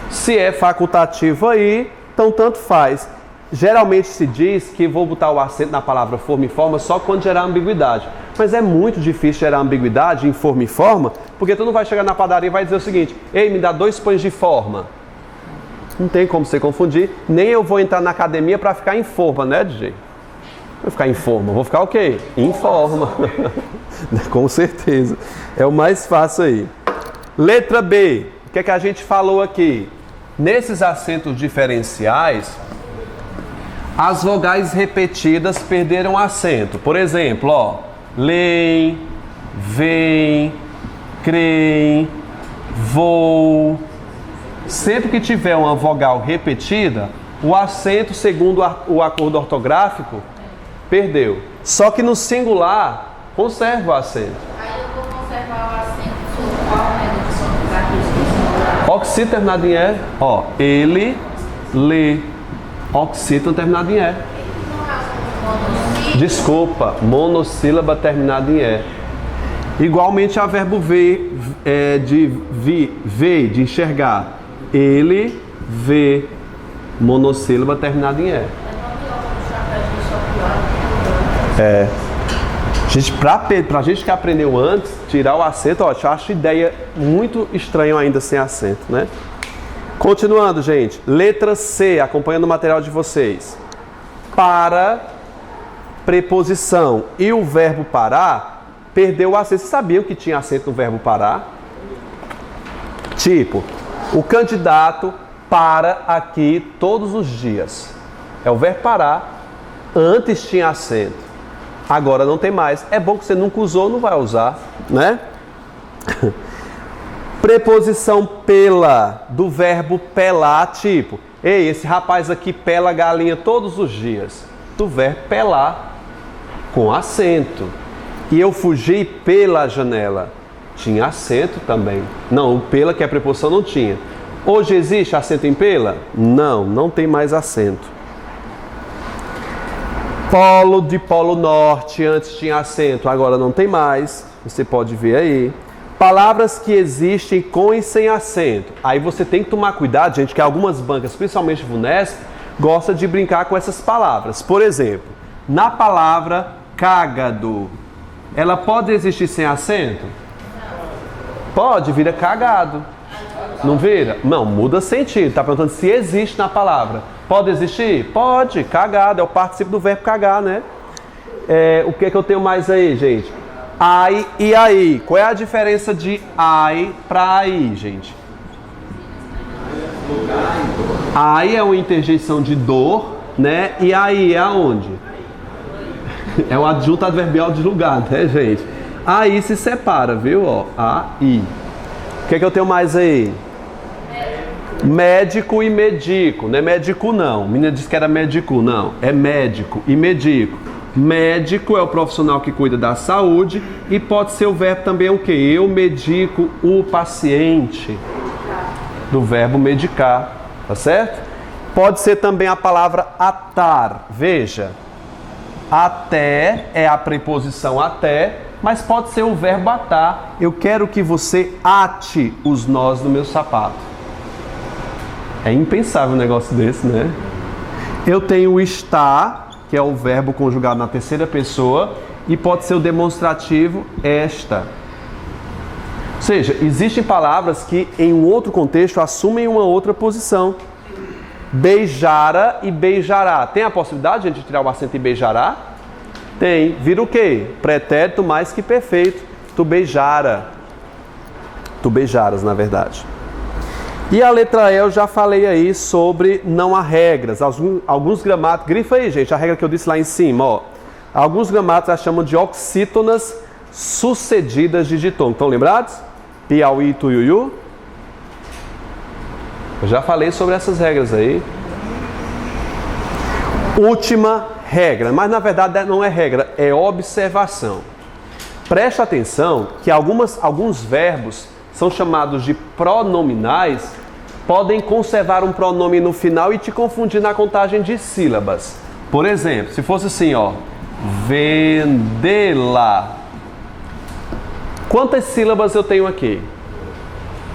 Se é facultativo aí, então tanto faz. Geralmente se diz que vou botar o acento na palavra forma e forma só quando gerar ambiguidade. Mas é muito difícil gerar ambiguidade em forma e forma, porque tu não vai chegar na padaria e vai dizer o seguinte: ei, me dá 2 pães de forma. Não tem como você confundir. Nem eu vou entrar na academia para ficar em forma, né, DJ? Vou ficar em forma. Vou ficar o quê? Em forma. Com certeza. É o mais fácil aí. Letra B. O que é que a gente falou aqui? Nesses acentos diferenciais, as vogais repetidas perderam acento. Por exemplo, ó. Leem, vem, creem, vou. Sempre que tiver uma vogal repetida, o acento, segundo o acordo ortográfico, perdeu. Só que no singular, conserva o acento. Aí eu vou conservar o acento sobre qual regra? Oxítono terminado em E. Ó, ele, lê. Oxítono terminado em E. Desculpa, monossílaba terminada em E. Igualmente a verbo ver, de ver, de enxergar. Ele vê, monossílaba terminada em E. Gente, pra gente que aprendeu antes, tirar o acento, ó, eu acho ideia muito estranha ainda sem acento, né? Continuando, gente. Letra C, acompanhando o material de vocês. Para, preposição e o verbo parar, perdeu o acento. Vocês sabiam que tinha acento no verbo parar? Tipo, o candidato para aqui todos os dias. É o verbo parar. Antes tinha acento. Agora não tem mais. É bom que você nunca usou, não vai usar, né? Preposição pela, do verbo pelar, tipo, ei, esse rapaz aqui pela galinha todos os dias. Do verbo pelar, com acento. E eu fugi pela janela. Tinha acento também. Não, o pela, que é preposição, não tinha. Hoje existe acento em pela? Não, não tem mais acento. Polo de polo norte, antes tinha acento, agora não tem mais. Você pode ver aí. Palavras que existem com e sem acento. Aí você tem que tomar cuidado, gente, que algumas bancas, principalmente VUNESP, gostam de brincar com essas palavras. Por exemplo, na palavra cágado, ela pode existir sem acento? Pode, vira cagado. Não vira? Não, muda sentido. Está perguntando se existe na palavra. Pode existir? Pode, cagado, é o particípio do verbo cagar, né? O que é que eu tenho mais aí, gente? Ai e aí. Qual é a diferença de ai para aí, gente? Ai é uma interjeição de dor, né? E aí é aonde? É o adjunto adverbial de lugar, né, gente? Aí se separa, viu? Ó, aí. O que é que eu tenho mais aí? Médico e medico. Não é médico, não. A menina disse que era médico, não. É médico e medico. Médico é o profissional que cuida da saúde e pode ser o verbo também o quê? Eu medico o paciente. Do verbo medicar, tá certo? Pode ser também a palavra atar. Veja, até é a preposição até, mas pode ser o verbo atar. Eu quero que você ate os nós do meu sapato. É impensável um negócio desse, né? Eu tenho o estar, que é o verbo conjugado na terceira pessoa, e pode ser o demonstrativo esta. Ou seja, existem palavras que em um outro contexto assumem uma outra posição. Beijara e beijará. Tem a possibilidade de tirar o acento em beijará? Tem. Vira o quê? Pretérito mais que perfeito. Tu beijara. Tu beijaras, na verdade. E a letra E eu já falei aí sobre não há regras. Alguns gramáticos, grifa aí, gente, a regra que eu disse lá em cima, ó. Alguns gramáticos a chamam de oxítonas sucedidas de ditongo. Estão lembrados? Piauí, Tuiuiu. Eu já falei sobre essas regras aí. Última regra, mas na verdade não é regra, é observação. Preste atenção que alguns verbos são chamados de pronominais, podem conservar um pronome no final e te confundir na contagem de sílabas. Por exemplo, se fosse assim, ó, vendê-la. Quantas sílabas eu tenho aqui?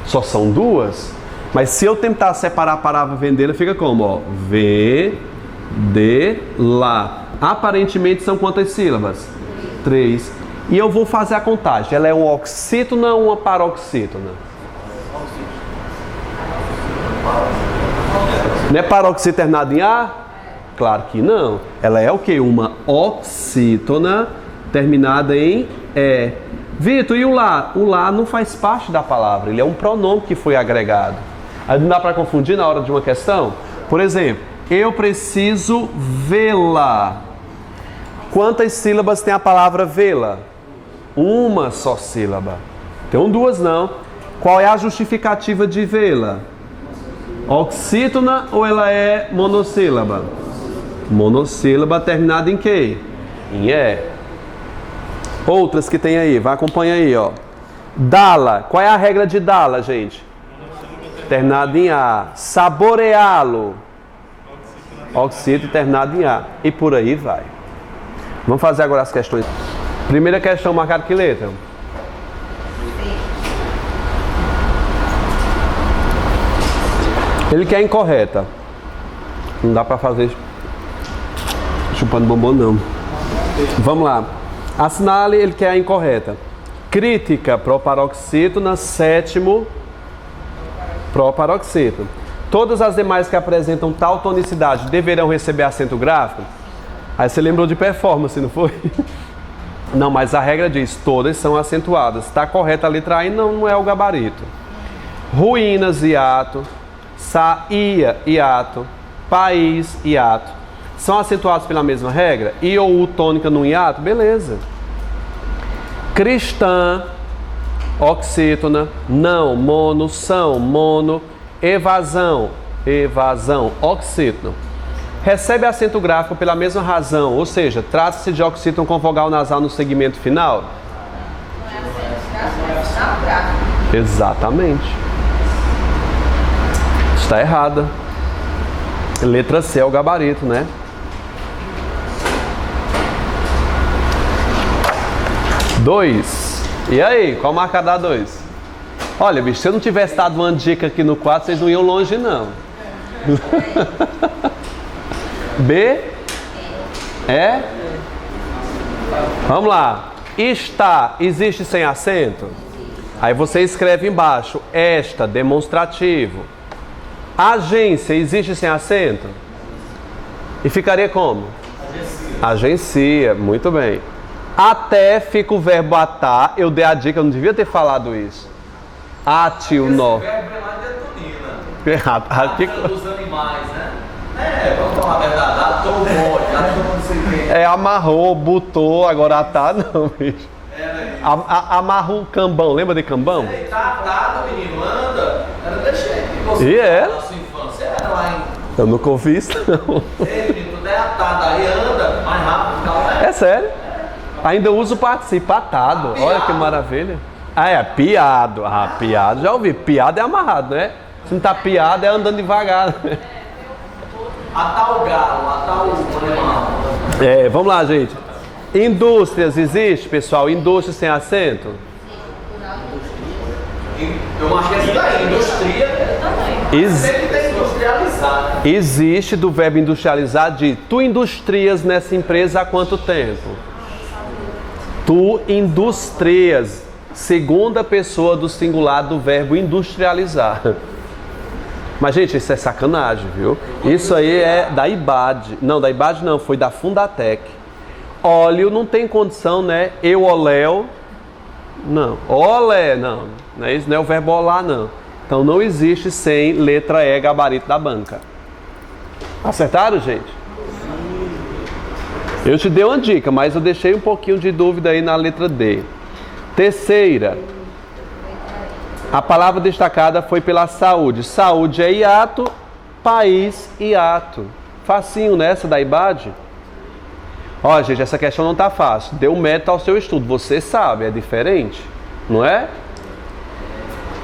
Só são duas? Mas se eu tentar separar a palavra vendê-la, fica como, ó, vendê-la. Aparentemente são quantas sílabas? 3. E eu vou fazer a contagem. Ela é uma oxítona ou uma paroxítona? Não é paroxítona terminada em A? Claro que não. Ela é o quê? Uma oxítona terminada em E. Vitor, e o lá? O lá não faz parte da palavra. Ele é um pronome que foi agregado. Aí não dá para confundir na hora de uma questão? Por exemplo, eu preciso vê-la. Quantas sílabas tem a palavra vê-la? Uma só sílaba. Tem duas não. Qual é a justificativa de vê-la? Oxítona ou ela é monossílaba? Monossílaba terminada em quê? Em E. Outras que tem aí, vai acompanha aí, ó. Dá-la. Qual é a regra de dá-la, gente? Terminado em A. Saboreá-lo. Oxítona terminado em A. E por aí vai. Vamos fazer agora as questões. Primeira questão, marcada que letra? Ele quer incorreta. Não dá pra fazer chupando bombom, não. Vamos lá. Assinale, ele quer a incorreta. Crítica, proparoxítona, sétimo, proparoxítona. Todas as demais que apresentam tal tonicidade deverão receber acento gráfico? Aí você lembrou de performance, não foi? Não, mas a regra diz, todas são acentuadas. Está correta a letra A e não é o gabarito. Ruínas, hiato. Saía, hiato. País, hiato. São acentuados pela mesma regra? I ou U tônica no hiato? Beleza. Cristã, oxítona. Não, mono, são, mono. Evasão, evasão, oxítono. Recebe acento gráfico pela mesma razão, ou seja, trata-se de oxítono com vogal nasal no segmento final? Exatamente. Está errada. Letra C é o gabarito, né? Dois. E aí, qual marca dá 2? Olha, bicho, se eu não tivesse dado uma dica aqui no 4, vocês não iam longe, não. B? É? Vamos lá. Está, existe sem acento? Aí você escreve embaixo, esta, demonstrativo. Agência, existe sem acento? E ficaria como? Agencia, muito bem. Até fica o verbo atar, eu dei a dica, eu não devia ter falado isso. Ate o nó. Esse verbo é lá de Antonina. Errado. Dos animais, né? Vamos falar a verdade. Atou o bode, atou não sei o quê. Amarrou, botou, agora atar não, bicho. Amarrou o cambão, lembra de cambão? Tá atado, menino, anda. Era deixei. Você E é? na sua infância, era lá em... Eu nunca ouvi isso, não. Ei, menino, tu é atado aí, anda mais rápido, calma. É sério? Ainda uso o participo, atado. Olha que maravilha. Ah, é, piado. Ah, piado, já ouvi. Piado é amarrado, né? Se não tá piado, é andando devagar. Né? Atar o galo, atar o animal. É, vamos lá, gente. Indústrias, existe, pessoal? Indústria sem acento? Eu acho que essa daí, indústria, sempre tem industrializar. Existe do verbo industrializar de tu industrias nessa empresa há quanto tempo? Tu industrias, segunda pessoa do singular do verbo industrializar. Mas, gente, isso é sacanagem, viu? Isso aí é da IBAD. Não, da IBAD não, foi da Fundatec. Óleo não tem condição, né? Eu oléu. Não. Olé, não. Não é isso, não é o verbo olá, não. Então não existe sem letra E, gabarito da banca. Acertaram, gente? Eu te dei uma dica, mas eu deixei um pouquinho de dúvida aí na letra D. Terceira. A palavra destacada foi pela saúde. Saúde é hiato, país hiato. Facinho nessa da IBAD? Ó, gente, essa questão não tá fácil. Dê um mérito ao seu estudo. Você sabe, é diferente, não é?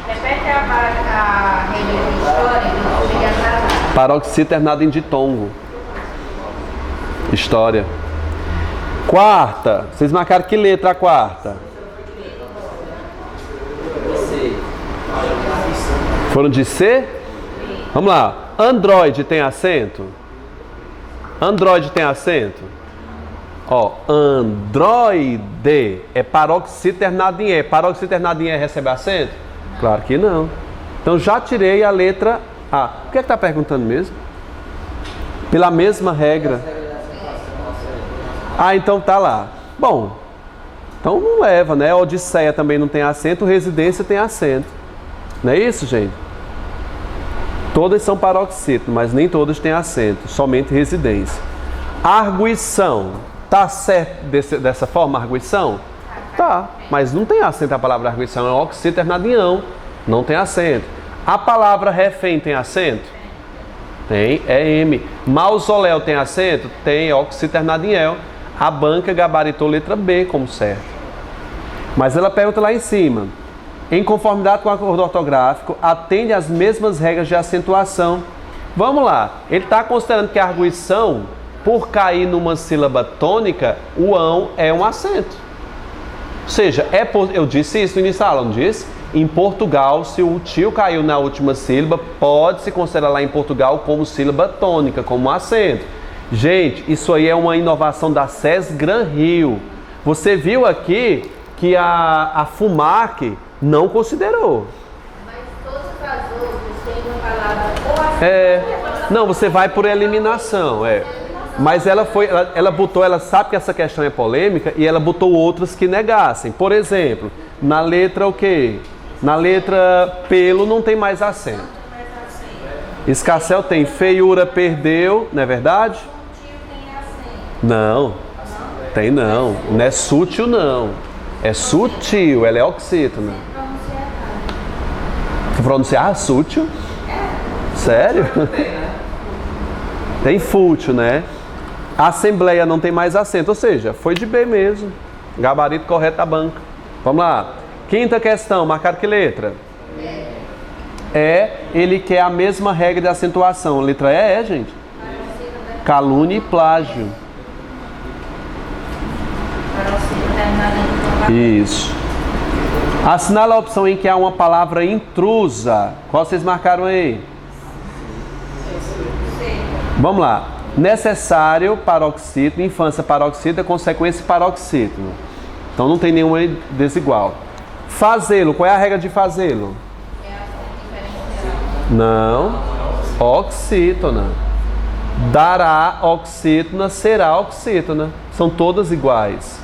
Repete a regra de história que eu cheguei atrasada. Paroxítona terminada em ditongo. História. Quarta. Vocês marcaram que letra a quarta? Foram de C? Vamos lá. Android tem acento? Android tem acento? Ó, androide é paroxítona terminada em E. Paroxítona terminada em E recebe acento? Claro que não. Então já tirei a letra A. O que é que está perguntando mesmo? Pela mesma regra. Ah, então tá lá. Bom, então não leva, né? Odisseia também não tem acento, residência tem acento. Não é isso, gente? Todas são paroxítonas, mas nem todas têm acento, somente residência. Arguição. Tá certo dessa forma, arguição? Tá, mas não tem acento a palavra arguição, é oxítona terminada em ão, não tem acento. A palavra refém tem acento? Tem, é M. Mausoléu tem acento? Tem, oxítona terminada em el. A banca gabaritou letra B como certo. Mas ela pergunta lá em cima. Em conformidade com o acordo ortográfico, atende às mesmas regras de acentuação. Vamos lá. Ele está considerando que a arguição, por cair numa sílaba tônica, o ão é um acento. Ou seja, eu disse isso no início da aula, não disse? Em Portugal, se o tio caiu na última sílaba, pode-se considerar lá em Portugal como sílaba tônica, como um acento. Gente, isso aí é uma inovação da SES Gran Rio. Você viu aqui que a FUMAC não considerou. Mas todos os outros têm uma palavra ou Não, você vai por eliminação, Mas ela botou, ela sabe que essa questão é polêmica e ela botou outras que negassem. Por exemplo, na letra o quê? Na letra pelo não tem mais acento. Escarcel tem feiura, perdeu, não é verdade? Não, tem não. Não é sutil não. É sutil, ela é oxítona. Pronunciar sutil? Sério? Tem fútil, né? Assembleia não tem mais acento, ou seja, foi de B mesmo. Gabarito correto da banca. Vamos lá. Quinta questão, marcado que letra? Ele quer a mesma regra de acentuação. Letra E, gente? Calúnia e plágio. Isso. Assinala a opção em que há uma palavra intrusa. Qual vocês marcaram aí? Vamos lá. Necessário, paroxítono, infância, paroxítono, consequência, paroxítono. Então não tem nenhuma desigual. Fazê-lo, qual é a regra de fazê-lo? Não. Oxítona. Dará oxítona, será oxítona. São todas iguais.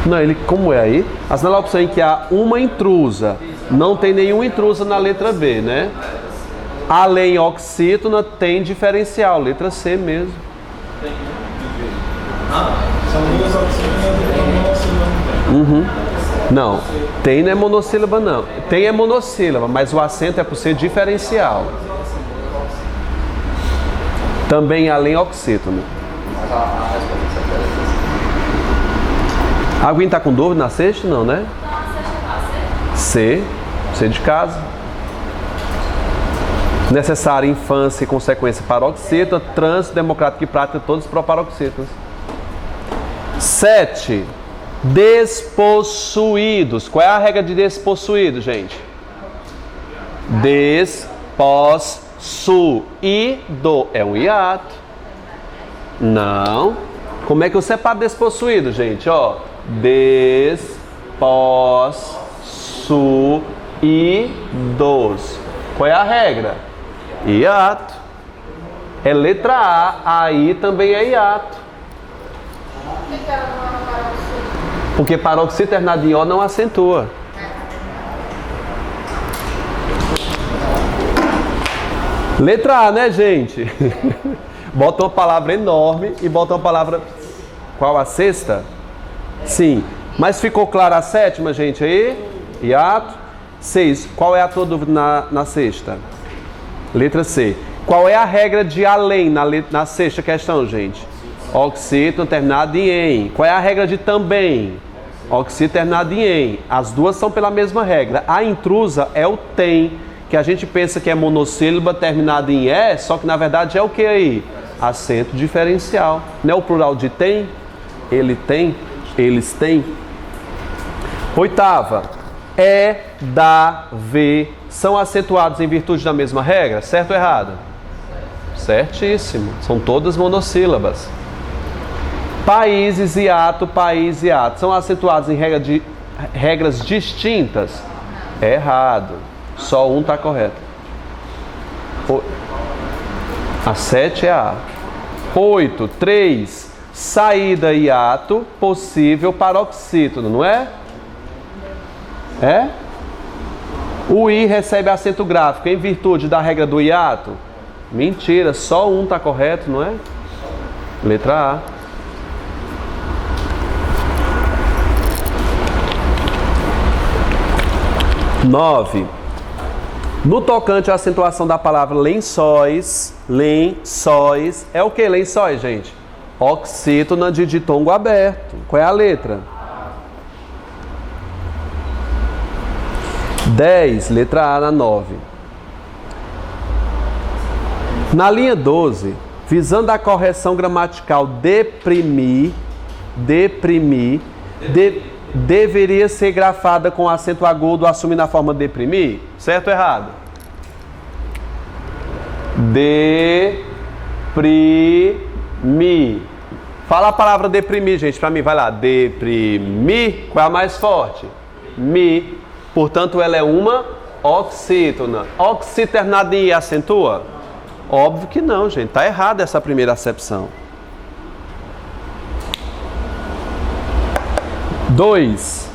Não, ele, como é aí? Assinala a opção em que há uma intrusa. Não tem nenhuma intrusa na letra B, né? Além oxítona tem diferencial, letra C mesmo. São duas oxítonas. Não, tem não é monossílaba não. Tem é monossílaba, mas o acento é por ser diferencial. Também além oxítona. Alguém está com dúvida na sexta? Não, né? C de casa. Necessária infância e consequência paroxítona, trânsito democrático e prática, todos proparoxítonos. 7. Despossuídos. Qual é a regra de despossuído, gente? Despossuído. É um hiato. Não. Como é que eu separo despossuído, gente? Ó. Despossuídos. Qual é a regra? Hiato. É letra A. Aí também é hiato. Porque paroxítono terminado em O não acentua. Letra A, né, gente? Bota uma palavra enorme e bota uma palavra... Qual a sexta? Sim. Mas ficou clara a sétima, gente, aí? Hiato. 6. Qual é a tua dúvida na sexta? Letra C. Qual é a regra de além na sexta questão, gente? Oxítono terminado em em. Qual é a regra de também? Oxítono terminado em em. As duas são pela mesma regra. A intrusa é o tem, que a gente pensa que é monossílaba terminado em é, só que na verdade é o que aí? Acento diferencial. Não é o plural de tem? Ele tem? Eles têm? 8ª. É, da, vê são acentuados em virtude da mesma regra? Certo ou errado? Certíssimo. São todas monossílabas. Países, hiato, país, hiato. São acentuados em regras distintas? É errado. Só um está correto. A 7 é A. 8, 3. Saída, hiato, possível, paroxítono, não é? É? O I recebe acento gráfico em virtude da regra do hiato? Mentira, só um está correto, não é? Letra A. Nove. No tocante à acentuação da palavra lençóis, é o que lençóis, gente? Oxítona de ditongo aberto. Qual é a letra? 10, letra A na 9. Na linha 12, visando a correção gramatical deveria ser grafada com acento agudo assumindo a forma deprimir? Certo ou errado? Deprimir. Fala a palavra deprimir, gente, pra mim. Vai lá. Deprimir. Qual é a mais forte? Mi. Portanto, ela é uma Oxítona. Oxi terminado em I acentua? Óbvio que não, gente. Tá errada essa primeira acepção. 2.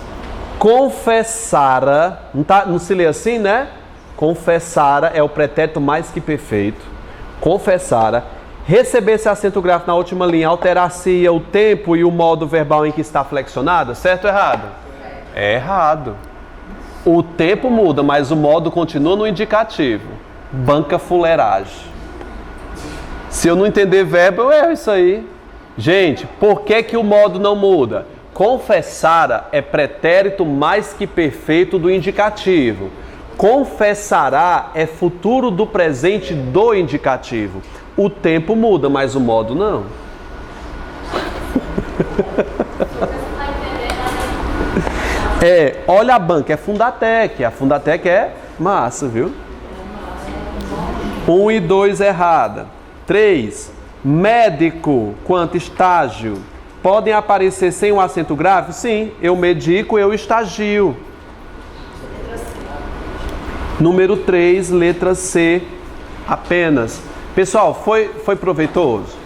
Confessara. Não se lê assim, né? Confessara é o pretérito mais que perfeito. Confessara. Receber esse acento gráfico na última linha alteraria o tempo e o modo verbal em que está flexionada? Certo ou errado? É errado. O tempo muda, mas o modo continua no indicativo. Banca fuleiragem. Se eu não entender verbo, eu erro isso aí. Gente, por que o modo não muda? Confessara é pretérito mais que perfeito do indicativo. Confessará é futuro do presente do indicativo. O tempo muda, mas o modo não. Olha a banca, é Fundatec. A Fundatec é massa, viu? 1 e 2 errada. 3. Médico, quanto estágio? Podem aparecer sem o acento gráfico? Sim, eu medico, eu estagio. Número 3, letra C, apenas. Pessoal, foi proveitoso?